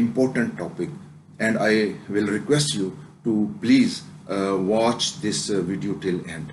important topic and I will request you to please watch this video till end.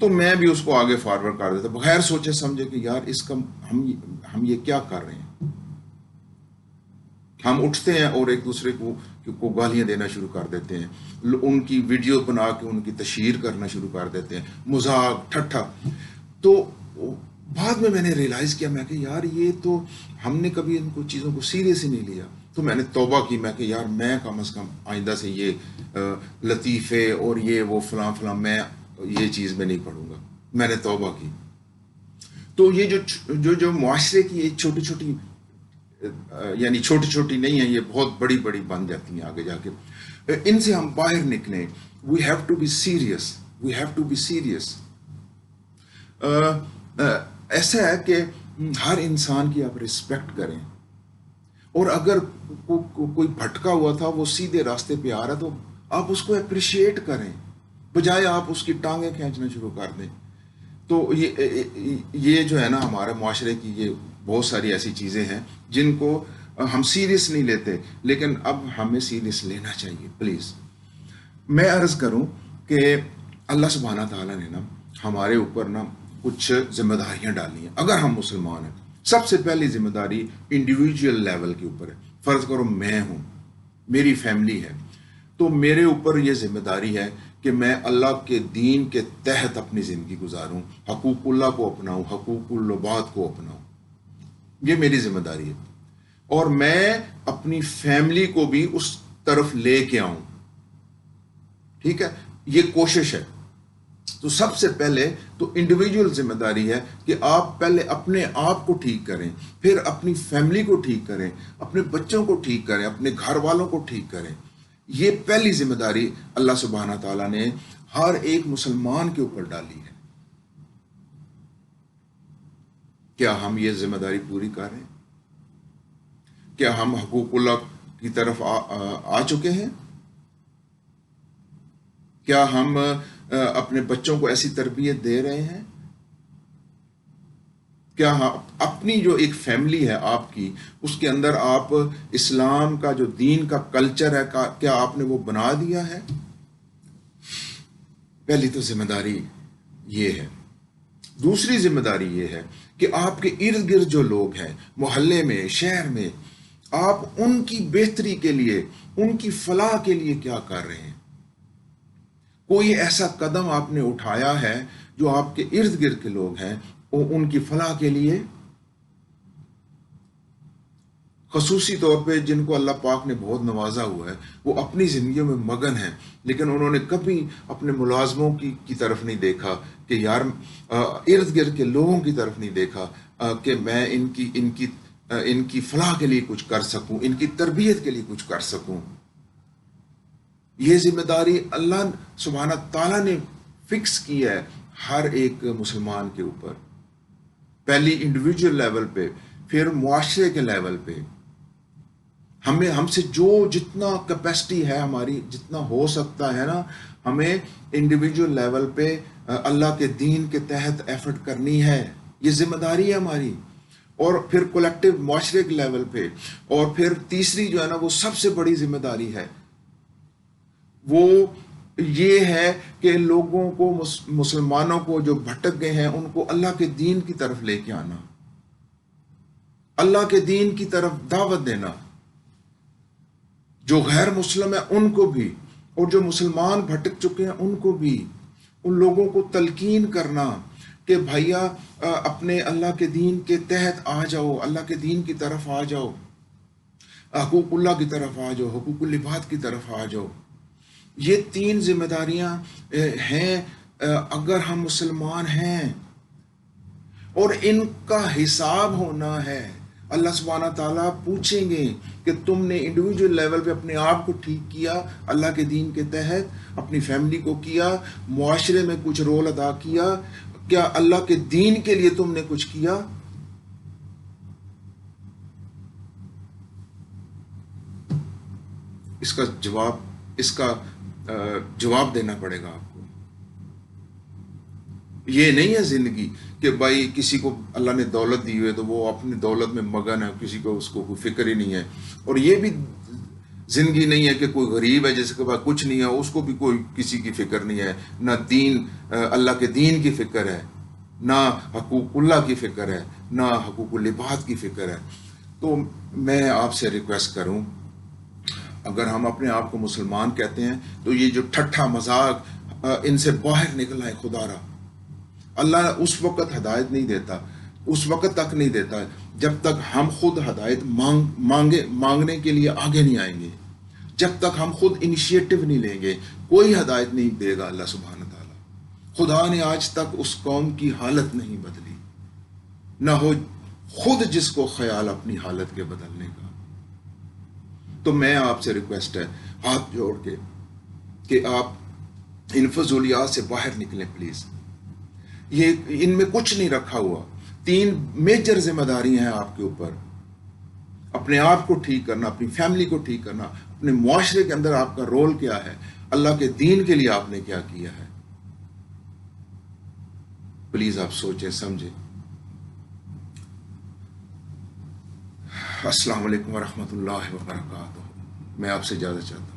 تو میں بھی اس کو آگے فارورڈ کر دیتا بغیر سوچے سمجھے کہ یار اس کا ہم یہ کیا کر رہے ہیں. ہم اٹھتے ہیں اور ایک دوسرے کو گالیاں دینا شروع کر دیتے ہیں, ان کی ویڈیو بنا کے ان کی تشہیر کرنا شروع کر دیتے ہیں, مذاق ٹھٹھا. تو بعد میں نے ریئلائز کیا, میں کہ یار یہ تو ہم نے کبھی ان کو چیزوں کو سیریس ہی نہیں لیا. تو میں نے توبہ کی, میں کہ یار میں کم از کم آئندہ سے یہ لطیفے اور یہ وہ فلاں فلاں میں یہ چیز میں نہیں پڑھوں گا. میں نے توبہ کی. تو یہ جو معاشرے کی یہ چھوٹی چھوٹی, یعنی چھوٹی چھوٹی نہیں ہیں, یہ بہت بڑی بڑی بن جاتی ہیں آگے جا کے. ان سے ہم باہر نکلیں. We have to be serious, we have to be serious. ایسا ہے کہ ہر انسان کی آپ رسپیکٹ کریں, اور اگر کوئی بھٹکا ہوا تھا وہ سیدھے راستے پہ آ رہا تو آپ اس کو اپریشیٹ کریں, بجائے آپ اس کی ٹانگیں کھینچنا شروع کر دیں. تو یہ جو ہے نا ہمارے معاشرے کی یہ بہت ساری ایسی چیزیں ہیں جن کو ہم سیریس نہیں لیتے, لیکن اب ہمیں سیریس لینا چاہیے پلیز. میں عرض کروں کہ اللہ سبحانہ تعالیٰ نے نا ہمارے اوپر نا کچھ ذمہ داریاں ڈالی ہیں. اگر ہم مسلمان ہیں, سب سے پہلی ذمہ داری انڈیویجول لیول کے اوپر ہے. فرض کرو میں ہوں, میری فیملی ہے, تو میرے اوپر یہ ذمہ داری ہے کہ میں اللہ کے دین کے تحت اپنی زندگی گزاروں, حقوق اللہ کو اپناؤں, حقوق العباد کو اپناؤں. یہ میری ذمہ داری ہے, اور میں اپنی فیملی کو بھی اس طرف لے کے آؤں. ٹھیک ہے, یہ کوشش ہے. تو سب سے پہلے تو انڈیویجول ذمہ داری ہے کہ آپ پہلے اپنے آپ کو ٹھیک کریں, پھر اپنی فیملی کو ٹھیک کریں, اپنے بچوں کو ٹھیک کریں, اپنے گھر والوں کو ٹھیک کریں. یہ پہلی ذمہ داری اللہ سبحانہ تعالیٰ نے ہر ایک مسلمان کے اوپر ڈالی ہے. کیا ہم یہ ذمہ داری پوری کر رہے ہیں؟ کیا ہم حقوق اللہ کی طرف آ چکے ہیں؟ کیا ہم اپنے بچوں کو ایسی تربیت دے رہے ہیں؟ کیا اپنی جو ایک فیملی ہے آپ کی, اس کے اندر آپ اسلام کا جو دین کا کلچر ہے کیا آپ نے وہ بنا دیا ہے؟ پہلی تو ذمہ داری یہ ہے. دوسری ذمہ داری یہ ہے کہ آپ کے ارد گرد جو لوگ ہیں, محلے میں, شہر میں, آپ ان کی بہتری کے لیے, ان کی فلاح کے لیے کیا کر رہے ہیں. کوئی ایسا قدم آپ نے اٹھایا ہے جو آپ کے ارد گرد کے لوگ ہیں ان کی فلاح کے لیے, خصوصی طور پہ جن کو اللہ پاک نے بہت نوازا ہوا ہے, وہ اپنی زندگیوں میں مگن ہیں, لیکن انہوں نے کبھی اپنے ملازموں کی طرف نہیں دیکھا کہ یار ارد گرد کے لوگوں کی طرف نہیں دیکھا کہ میں ان کی فلاح کے لیے کچھ کر سکوں, ان کی تربیت کے لیے کچھ کر سکوں. یہ ذمہ داری اللہ سبحانہ تعالیٰ نے فکس کی ہے ہر ایک مسلمان کے اوپر. پہلی انڈیویجول لیول پہ, پھر معاشرے کے لیول پہ. ہم سے جتنا کیپیسٹی ہے ہماری, جتنا ہو سکتا ہے نا, ہمیں انڈیویجول لیول پہ اللہ کے دین کے تحت ایفرٹ کرنی ہے. یہ ذمہ داری ہے ہماری. اور پھر کولیکٹیو معاشرے کے لیول پہ, اور پھر تیسری جو ہے نا وہ سب سے بڑی ذمہ داری ہے, وہ یہ ہے کہ لوگوں کو, مسلمانوں کو جو بھٹک گئے ہیں, ان کو اللہ کے دین کی طرف لے کے آنا, اللہ کے دین کی طرف دعوت دینا. جو غیر مسلم ہے ان کو بھی, اور جو مسلمان بھٹک چکے ہیں ان کو بھی, ان لوگوں کو تلقین کرنا کہ بھائیا اپنے اللہ کے دین کے تحت آ جاؤ, اللہ کے دین کی طرف آ جاؤ, حقوق اللہ کی طرف آ جاؤ, حقوق العباد کی طرف آ جاؤ. یہ تین ذمہ داریاں ہیں اگر ہم مسلمان ہیں, اور ان کا حساب ہونا ہے. اللہ سبحانہ تعالیٰ پوچھیں گے کہ تم نے انڈیویجول لیول پہ اپنے آپ کو ٹھیک کیا, اللہ کے دین کے تحت اپنی فیملی کو کیا, معاشرے میں کچھ رول ادا کیا, کیا اللہ کے دین کے لیے تم نے کچھ کیا؟ اس کا جواب دینا پڑے گا آپ کو. یہ نہیں ہے زندگی کہ بھائی کسی کو اللہ نے دولت دی ہوئی ہے تو وہ اپنی دولت میں مگن ہے, کسی کو اس کو کوئی فکر ہی نہیں ہے. اور یہ بھی زندگی نہیں ہے کہ کوئی غریب ہے جس کے پاس کچھ نہیں ہے، اس کو بھی کوئی کسی کی فکر نہیں ہے، نہ دین اللہ کے دین کی فکر ہے، نہ حقوق اللہ کی فکر ہے، نہ حقوق العباد کی فکر ہے۔ تو میں آپ سے ریکویسٹ کروں، اگر ہم اپنے آپ کو مسلمان کہتے ہیں تو یہ جو ٹھٹھا مذاق ان سے باہر نکل آئے خدا را۔ اللہ اس وقت ہدایت نہیں دیتا، اس وقت تک نہیں دیتا جب تک ہم خود ہدایت مانگنے کے لیے آگے نہیں آئیں گے، جب تک ہم خود انیشیٹو نہیں لیں گے کوئی ہدایت نہیں دے گا اللہ سبحانہ تعالیٰ۔ خدا نے آج تک اس قوم کی حالت نہیں بدلی، نہ ہو خود جس کو خیال اپنی حالت کے بدلنے کا۔ تو میں آپ سے ریکویسٹ ہے ہاتھ جوڑ کے کہ آپ ان فضولیات سے باہر نکلیں پلیز۔ یہ ان میں کچھ نہیں رکھا ہوا، 3 میجر ذمہ داری ہیں آپ کے اوپر: اپنے آپ کو ٹھیک کرنا، اپنی فیملی کو ٹھیک کرنا، اپنے معاشرے کے اندر آپ کا رول کیا ہے، اللہ کے دین کے لیے آپ نے کیا کیا ہے۔ پلیز آپ سوچیں سمجھیں۔ السلام علیکم ورحمۃ اللہ وبرکاتہ۔ میں آپ سے اجازت چاہتا ہوں۔